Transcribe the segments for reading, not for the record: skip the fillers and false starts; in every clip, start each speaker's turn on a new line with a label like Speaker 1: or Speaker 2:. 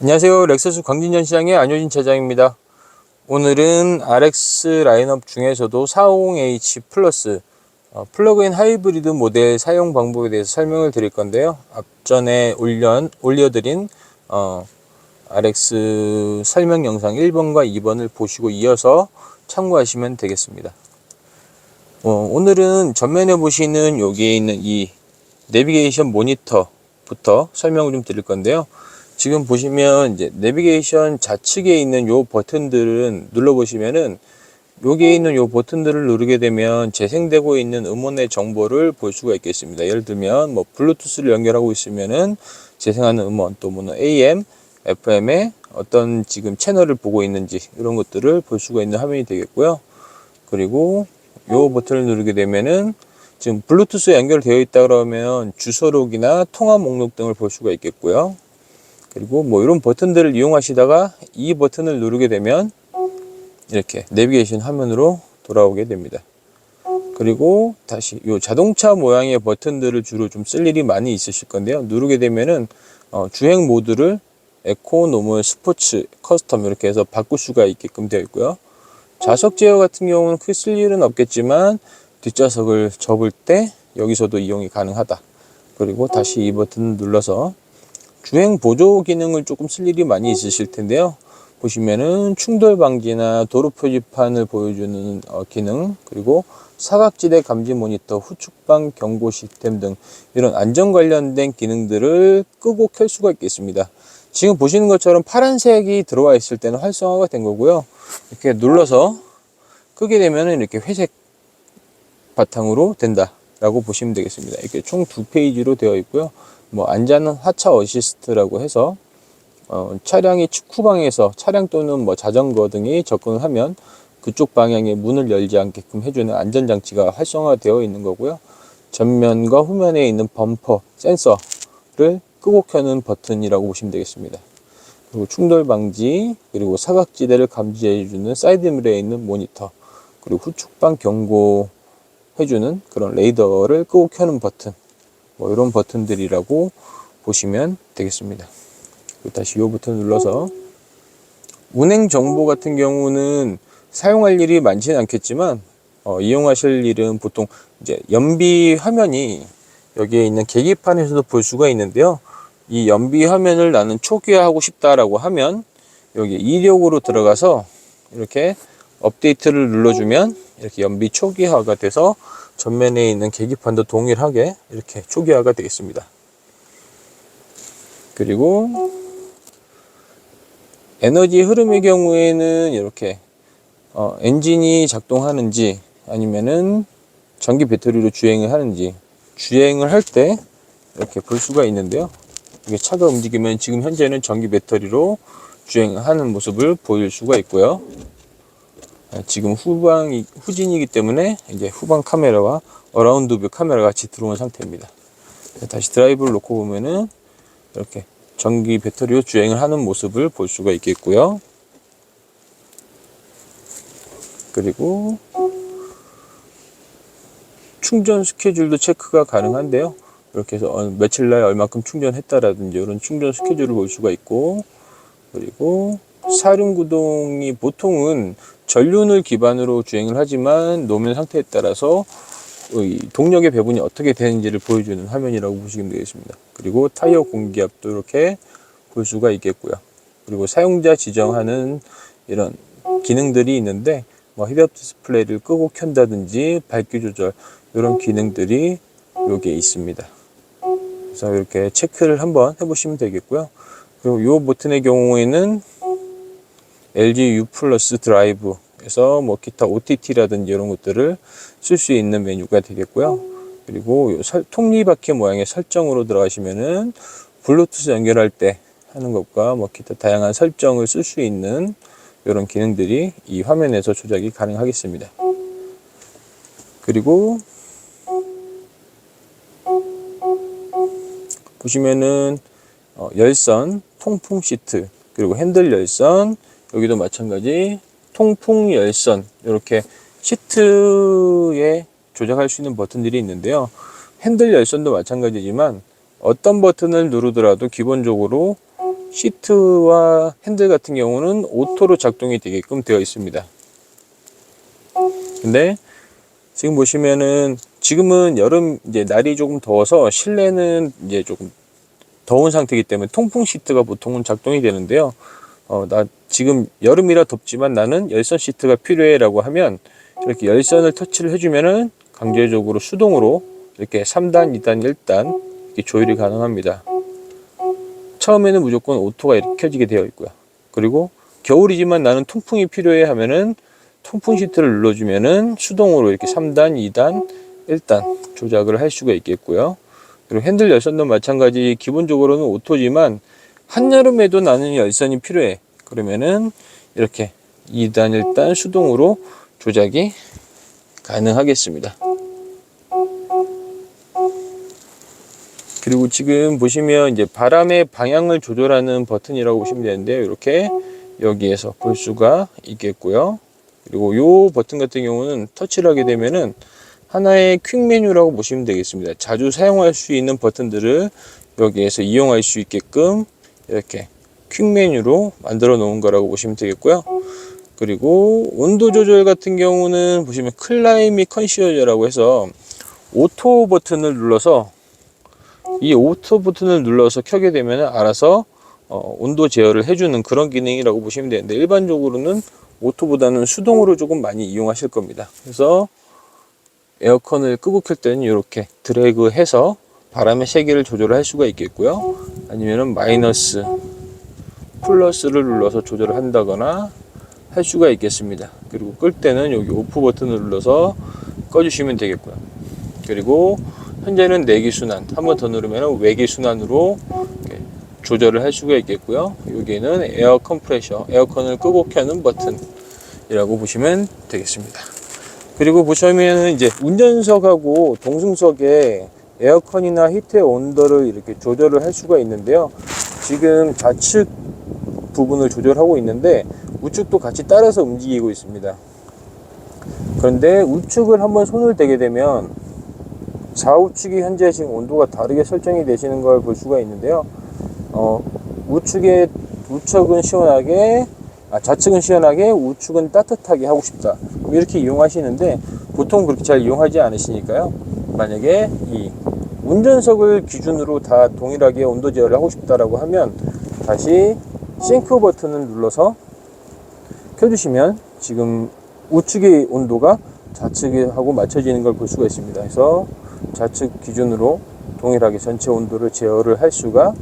Speaker 1: 안녕하세요. 렉서스 광진전 시장의 안효진 차장입니다. 오늘은 RX 라인업 중에서도 40H 플러스 플러그인 하이브리드 모델 사용 방법에 대해서 설명을 드릴 건데요. 앞전에 올려드린 RX 설명 영상 1번과 2번을 보시고 이어서 참고하시면 되겠습니다. 오늘은 전면에 보시는 여기에 있는 이 내비게이션 모니터부터 설명을 좀 드릴 건데요. 지금 보시면 이제 내비게이션 좌측에 있는 요 버튼들은 눌러보시면은 여기에 있는 요 버튼들을 누르게 되면 재생되고 있는 음원의 정보를 볼 수가 있겠습니다. 예를 들면 뭐 블루투스를 연결하고 있으면은 재생하는 음원, 또 뭐는 AM, FM의 어떤 지금 채널을 보고 있는지 이런 것들을 볼 수가 있는 화면이 되겠고요. 그리고 요 버튼을 누르게 되면은 지금 블루투스 연결되어 있다 그러면 주소록이나 통화 목록 등을 볼 수가 있겠고요. 그리고 뭐 이런 버튼들을 이용하시다가 이 버튼을 누르게 되면 이렇게 내비게이션 화면으로 돌아오게 됩니다. 그리고 다시 이 자동차 모양의 버튼들을 주로 좀 쓸 일이 많이 있으실 건데요. 누르게 되면은 주행 모드를 에코, 노멀, 스포츠, 커스텀 이렇게 해서 바꿀 수가 있게끔 되어 있고요. 좌석 제어 같은 경우는 크게 쓸 일은 없겠지만 뒷좌석을 접을 때 여기서도 이용이 가능하다. 그리고 다시 이 버튼을 눌러서 주행 보조 기능을 조금 쓸 일이 많이 있으실 텐데요. 보시면은 충돌 방지나 도로 표지판을 보여주는 기능, 그리고 사각지대 감지 모니터, 후측방 경고 시스템 등 이런 안전 관련된 기능들을 끄고 켤 수가 있겠습니다. 지금 보시는 것처럼 파란색이 들어와 있을 때는 활성화가 된 거고요. 이렇게 눌러서 끄게 되면은 이렇게 회색 바탕으로 된다라고 보시면 되겠습니다. 이렇게 총 2페이지로 되어 있고요. 뭐 안전 하차 어시스트라고 해서 차량이 측후방에서 차량 또는 뭐 자전거 등이 접근을 하면 그쪽 방향의 문을 열지 않게끔 해주는 안전장치가 활성화되어 있는 거고요. 전면과 후면에 있는 범퍼 센서를 끄고 켜는 버튼이라고 보시면 되겠습니다. 그리고 충돌 방지, 그리고 사각지대를 감지해주는 사이드미러에 있는 모니터, 그리고 후측방 경고 해주는 그런 레이더를 끄고 켜는 버튼, 뭐 이런 버튼들이라고 보시면 되겠습니다. 다시 이 버튼 눌러서 운행 정보 같은 경우는 사용할 일이 많지는 않겠지만 이용하실 일은 보통 이제 연비 화면이 여기에 있는 계기판에서도 볼 수가 있는데요. 이 연비 화면을 나는 초기화하고 싶다라고 하면 여기 이력으로 들어가서 이렇게 업데이트를 눌러주면 이렇게 연비 초기화가 돼서 전면에 있는 계기판도 동일하게 이렇게 초기화가 되겠습니다. 그리고 에너지 흐름의 경우에는 이렇게 엔진이 작동하는지 아니면은 전기 배터리로 주행을 하는지, 주행을 할 때 이렇게 볼 수가 있는데요. 이게 차가 움직이면 지금 현재는 전기 배터리로 주행하는 모습을 보일 수가 있고요. 지금 후진이기 때문에 이제 후방 카메라와 어라운드 뷰 카메라가 같이 들어온 상태입니다. 다시 드라이브를 놓고 보면은 이렇게 전기 배터리로 주행을 하는 모습을 볼 수가 있겠고요. 그리고 충전 스케줄도 체크가 가능한데요. 이렇게 해서 며칠날 얼마큼 충전했다라든지 이런 충전 스케줄을 볼 수가 있고, 그리고 사륜구동이 보통은 전륜을 기반으로 주행을 하지만 노면 상태에 따라서 동력의 배분이 어떻게 되는지를 보여주는 화면이라고 보시면 되겠습니다. 그리고 타이어 공기압도 이렇게 볼 수가 있겠고요. 그리고 사용자 지정하는 이런 기능들이 있는데 뭐 헤드업 디스플레이를 끄고 켠다든지 밝기 조절 이런 기능들이 여기에 있습니다. 그래서 이렇게 체크를 한번 해보시면 되겠고요. 그리고 이 버튼의 경우에는 LG U 플러스 드라이브에서 뭐 기타 OTT라든지 이런 것들을 쓸 수 있는 메뉴가 되겠고요. 그리고 톱니바퀴 모양의 설정으로 들어가시면은 블루투스 연결할 때 하는 것과 뭐 기타 다양한 설정을 쓸 수 있는 이런 기능들이 이 화면에서 조작이 가능하겠습니다. 그리고 보시면은 열선, 통풍 시트, 그리고 핸들 열선, 여기도 마찬가지 통풍 열선, 이렇게 시트에 조작할 수 있는 버튼들이 있는데요. 핸들 열선도 마찬가지지만 어떤 버튼을 누르더라도 기본적으로 시트와 핸들 같은 경우는 오토로 작동이 되게끔 되어 있습니다. 근데 지금 보시면은 지금은 여름 이제 날이 조금 더워서 실내는 이제 조금 더운 상태이기 때문에 통풍 시트가 보통은 작동이 되는데요. 나 지금 여름이라 덥지만 나는 열선 시트가 필요해 라고 하면 이렇게 열선을 터치를 해주면은 강제적으로 수동으로 이렇게 3단, 2단, 1단 이렇게 조율이 가능합니다. 처음에는 무조건 오토가 이렇게 켜지게 되어 있고요. 그리고 겨울이지만 나는 통풍이 필요해 하면은 통풍 시트를 눌러주면은 수동으로 이렇게 3단, 2단, 1단 조작을 할 수가 있겠고요. 그리고 핸들 열선도 마찬가지, 기본적으로는 오토지만 한여름에도 나는 열선이 필요해. 그러면은 이렇게 2단, 1단 수동으로 조작이 가능하겠습니다. 그리고 지금 보시면 이제 바람의 방향을 조절하는 버튼이라고 보시면 되는데요. 이렇게 여기에서 볼 수가 있겠고요. 그리고 이 버튼 같은 경우는 터치를 하게 되면은 하나의 퀵 메뉴라고 보시면 되겠습니다. 자주 사용할 수 있는 버튼들을 여기에서 이용할 수 있게끔 이렇게 퀵 메뉴로 만들어 놓은 거라고 보시면 되겠고요. 그리고 온도 조절 같은 경우는 보시면 클라이밋 컨시어라고 해서 오토 버튼을 눌러서 이 오토 버튼을 눌러서 켜게 되면 알아서 온도 제어를 해주는 그런 기능이라고 보시면 되는데, 일반적으로는 오토보다는 수동으로 조금 많이 이용하실 겁니다. 그래서 에어컨을 끄고 켤 때는 이렇게 드래그 해서 바람의 세기를 조절할 수가 있겠고요. 아니면은 마이너스, 플러스를 눌러서 조절을 한다거나 할 수가 있겠습니다. 그리고 끌 때는 여기 오프 버튼을 눌러서 꺼주시면 되겠고요. 그리고 현재는 내기순환, 한 번 더 누르면 외기순환으로 조절을 할 수가 있겠고요. 여기는 에어 컴프레셔, 에어컨을 끄고 켜는 버튼이라고 보시면 되겠습니다. 그리고 보시면 이제 운전석하고 동승석에 에어컨이나 히트의 온도를 이렇게 조절을 할 수가 있는데요. 지금 좌측 부분을 조절하고 있는데 우측도 같이 따라서 움직이고 있습니다. 그런데 우측을 한번 손을 대게 되면 좌우측이 현재 지금 온도가 다르게 설정이 되시는 걸 볼 수가 있는데요. 우측은 시원하게, 좌측은 시원하게, 우측은 따뜻하게 하고 싶다, 이렇게 이용하시는데 보통 그렇게 잘 이용하지 않으시니까요. 만약에 이 운전석을 기준으로 다 동일하게 온도 제어를 하고 싶다라고 하면 다시 싱크 버튼을 눌러서 켜주시면 지금 우측의 온도가 좌측하고 맞춰지는 걸 볼 수가 있습니다. 그래서 좌측 기준으로 동일하게 전체 온도를 제어를 할 수가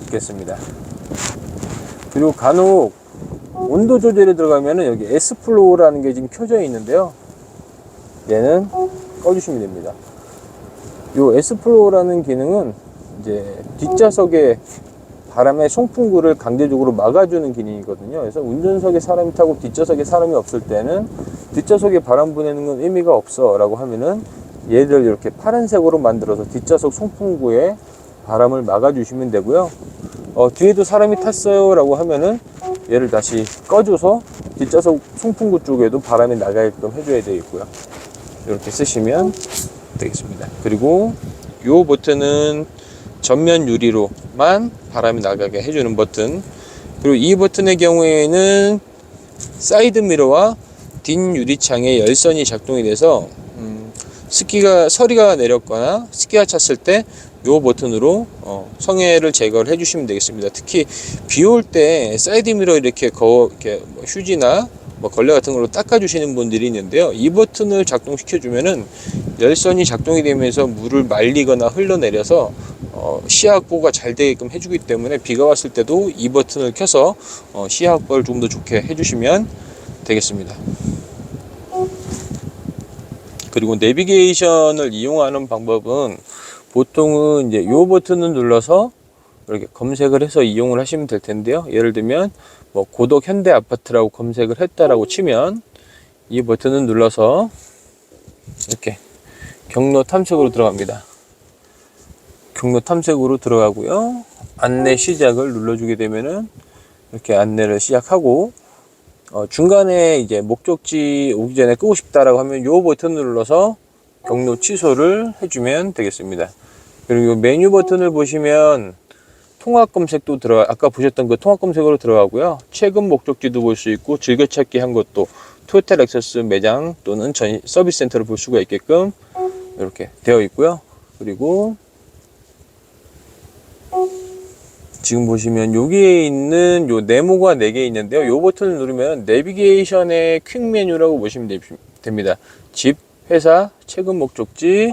Speaker 1: 있겠습니다. 그리고 간혹 온도 조절에 들어가면은 여기 S플로우라는 게 지금 켜져 있는데요. 얘는 꺼주시면 됩니다. 이 S플로우라는 기능은 이제 뒷좌석에 바람의 송풍구를 강제적으로 막아주는 기능이거든요. 그래서 운전석에 사람이 타고 뒷좌석에 사람이 없을 때는 뒷좌석에 바람 보내는 건 의미가 없어 라고 하면은 얘를 이렇게 파란색으로 만들어서 뒷좌석 송풍구에 바람을 막아주시면 되고요. 뒤에도 사람이 탔어요 라고 하면은 얘를 다시 꺼줘서 뒷좌석 송풍구 쪽에도 바람이 나가게끔 해줘야 되겠고요. 이렇게 쓰시면 되겠습니다. 그리고 이 버튼은 전면 유리로만 바람이 나가게 해주는 버튼, 그리고 이 버튼의 경우에는 사이드 미러와 뒷 유리창에 열선이 작동이 돼서 서리가 내렸거나 습기가 찼을 때 이 버튼으로 성에를 제거를 해주시면 되겠습니다. 특히 비 올 때 사이드 미러 이렇게 휴지나 걸레 같은 걸로 닦아주시는 분들이 있는데요. 이 버튼을 작동시켜 주면은 열선이 작동이 되면서 물을 말리거나 흘러내려서 시야 확보가 잘 되게끔 해주기 때문에 비가 왔을 때도 이 버튼을 켜서 시야 확보를 좀 더 좋게 해주시면 되겠습니다. 그리고 내비게이션을 이용하는 방법은 보통은 이제 이 버튼을 눌러서 이렇게 검색을 해서 이용을 하시면 될 텐데요. 예를 들면 고덕 현대 아파트라고 검색을 했다라고 치면 이 버튼을 눌러서 이렇게 경로 탐색으로 들어갑니다. 경로 탐색으로 들어가고요. 안내 시작을 눌러주게 되면은 이렇게 안내를 시작하고, 중간에 이제 목적지 오기 전에 끄고 싶다라고 하면 이 버튼을 눌러서 경로 취소를 해주면 되겠습니다. 그리고 메뉴 버튼을 보시면 통합 검색도 아까 보셨던 그 통합 검색으로 들어가고요. 최근 목적지도 볼 수 있고 즐겨찾기 한 것도 토요타 렉서스 매장 또는 서비스 센터를 볼 수가 있게끔 이렇게 되어 있고요. 그리고 지금 보시면 여기에 있는 요 네모가 4개 있는데요. 요 버튼을 누르면 내비게이션의 퀵 메뉴라고 보시면 됩니다. 집, 회사, 최근 목적지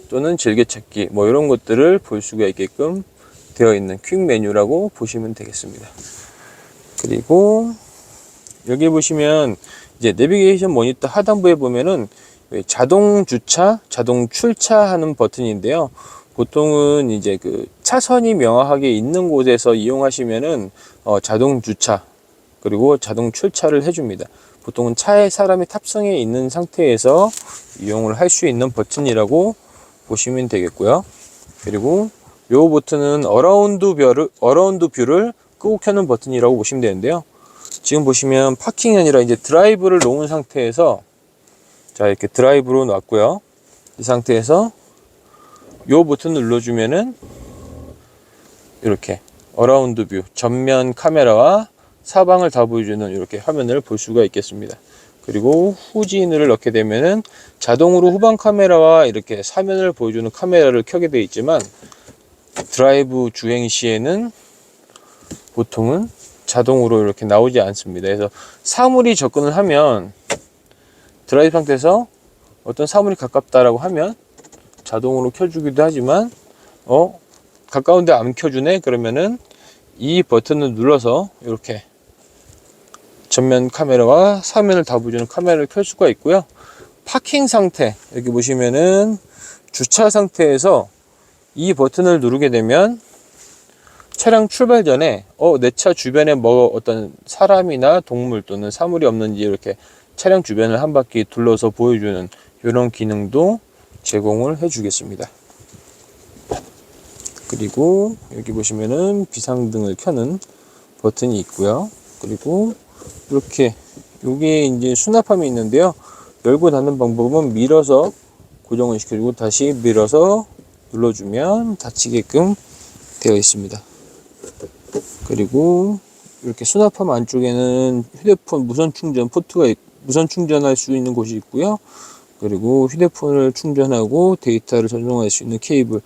Speaker 1: 또는 즐겨찾기 뭐 이런 것들을 볼 수가 있게끔 되어 있는 퀵 메뉴라고 보시면 되겠습니다. 그리고 여기 보시면 이제 내비게이션 모니터 하단부에 보면은 자동 주차, 자동 출차하는 버튼인데요. 보통은 이제 그 차선이 명확하게 있는 곳에서 이용하시면은 자동 주차 그리고 자동 출차를 해줍니다. 보통은 차에 사람이 탑승해 있는 상태에서 이용을 할 수 있는 버튼이라고 보시면 되겠고요. 그리고 요 버튼은 어라운드 뷰를 끄고 켜는 버튼이라고 보시면 되는데요. 지금 보시면 파킹이 아니라 이제 드라이브를 놓은 상태에서 자 이렇게 드라이브로 놨고요. 이 상태에서 요 버튼을 눌러주면은 이렇게 어라운드 뷰 전면 카메라와 사방을 다 보여주는 이렇게 화면을 볼 수가 있겠습니다. 그리고 후진을 넣게 되면은 자동으로 후방 카메라와 이렇게 사면을 보여주는 카메라를 켜게 되어 있지만 드라이브 주행 시에는 보통은 자동으로 이렇게 나오지 않습니다. 그래서 사물이 접근을 하면 드라이브 상태에서 어떤 사물이 가깝다라고 하면 자동으로 켜주기도 하지만 가까운데 안 켜주네 그러면은 이 버튼을 눌러서 이렇게 전면 카메라와 사면을 다 보여주는 카메라를 켤 수가 있고요. 파킹 상태 여기 보시면은 주차 상태에서 이 버튼을 누르게 되면 차량 출발 전에 내 차 주변에 뭐 어떤 사람이나 동물 또는 사물이 없는지 이렇게 차량 주변을 한 바퀴 둘러서 보여주는 이런 기능도 제공을 해 주겠습니다. 그리고 여기 보시면은 비상등을 켜는 버튼이 있고요. 그리고 이렇게 여기에 이제 수납함이 있는데요. 열고 닫는 방법은 밀어서 고정을 시켜주고 다시 밀어서 눌러주면 닫히게끔 되어 있습니다. 그리고 이렇게 수납함 안쪽에는 휴대폰 무선 충전 포트가 무선 충전할 수 있는 곳이 있고요. 그리고 휴대폰을 충전하고 데이터를 전송할 수 있는 케이블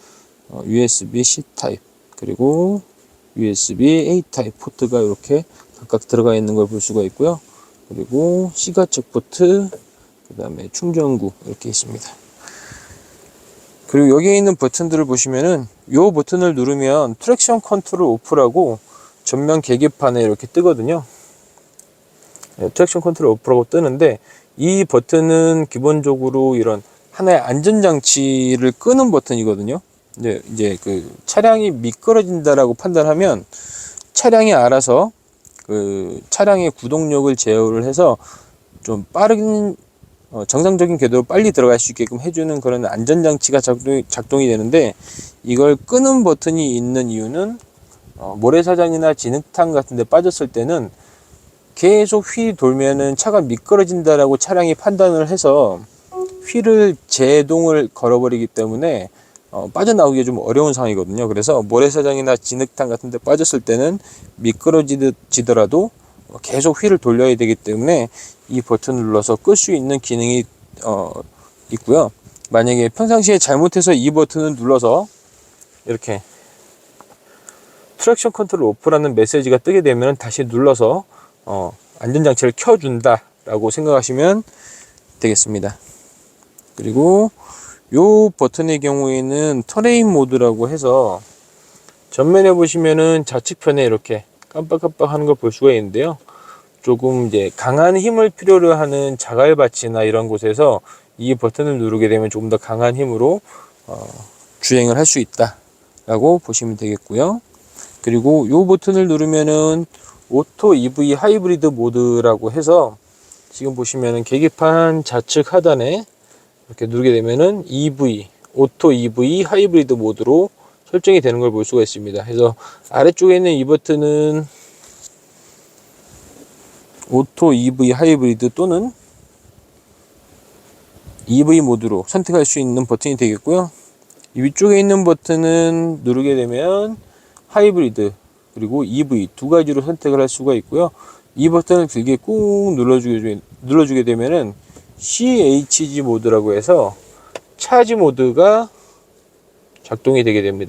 Speaker 1: USB-C 타입 그리고 USB-A 타입 포트가 이렇게 각각 들어가 있는 걸 볼 수가 있고요. 그리고 시가책 포트 그 다음에 충전구 이렇게 있습니다. 그리고 여기에 있는 버튼들을 보시면은 이 버튼을 누르면 트랙션 컨트롤 오프라고 전면 계기판에 이렇게 뜨거든요. 트랙션 컨트롤 오프라고 뜨는데 이 버튼은 기본적으로 이런 하나의 안전장치를 끄는 버튼이거든요. 이제 그 차량이 미끄러진다라고 판단하면 차량이 알아서 그 차량의 구동력을 제어를 해서 좀 빠른 정상적인 궤도로 빨리 들어갈 수 있게끔 해주는 그런 안전장치가 작동이 되는데 이걸 끄는 버튼이 있는 이유는 모래사장이나 진흙탕 같은 데 빠졌을 때는 계속 휠이 돌면은 차가 미끄러진다라고 차량이 판단을 해서 휠을 제동을 걸어버리기 때문에 빠져나오기가 좀 어려운 상황이거든요. 그래서 모래사장이나 진흙탕 같은 데 빠졌을 때는 미끄러지더라도 계속 휠을 돌려야 되기 때문에 이 버튼을 눌러서 끌 수 있는 기능이 있고요. 만약에 평상시에 잘못해서 이 버튼을 눌러서 이렇게 트랙션 컨트롤 오프라는 메시지가 뜨게 되면 다시 눌러서 안전장치를 켜준다 라고 생각하시면 되겠습니다. 그리고 이 버튼의 경우에는 터레인 모드라고 해서 전면에 보시면은 좌측편에 이렇게 깜빡깜빡 하는 걸 볼 수가 있는데요. 조금 이제 강한 힘을 필요로 하는 자갈밭이나 이런 곳에서 이 버튼을 누르게 되면 조금 더 강한 힘으로 주행을 할 수 있다 라고 보시면 되겠고요. 그리고 이 버튼을 누르면은 오토 EV 하이브리드 모드라고 해서 지금 보시면은 계기판 좌측 하단에 이렇게 누르게 되면은 오토 EV 하이브리드 모드로 설정이 되는 걸 볼 수가 있습니다. 그래서 아래쪽에 있는 이 버튼은 오토 EV 하이브리드 또는 EV 모드로 선택할 수 있는 버튼이 되겠고요. 이 위쪽에 있는 버튼은 누르게 되면 하이브리드 그리고 EV 두 가지로 선택을 할 수가 있고요. 이 버튼을 길게 꾹 눌러주게 되면은 CHG 모드라고 해서 차지 모드가 작동이 되게 됩니다.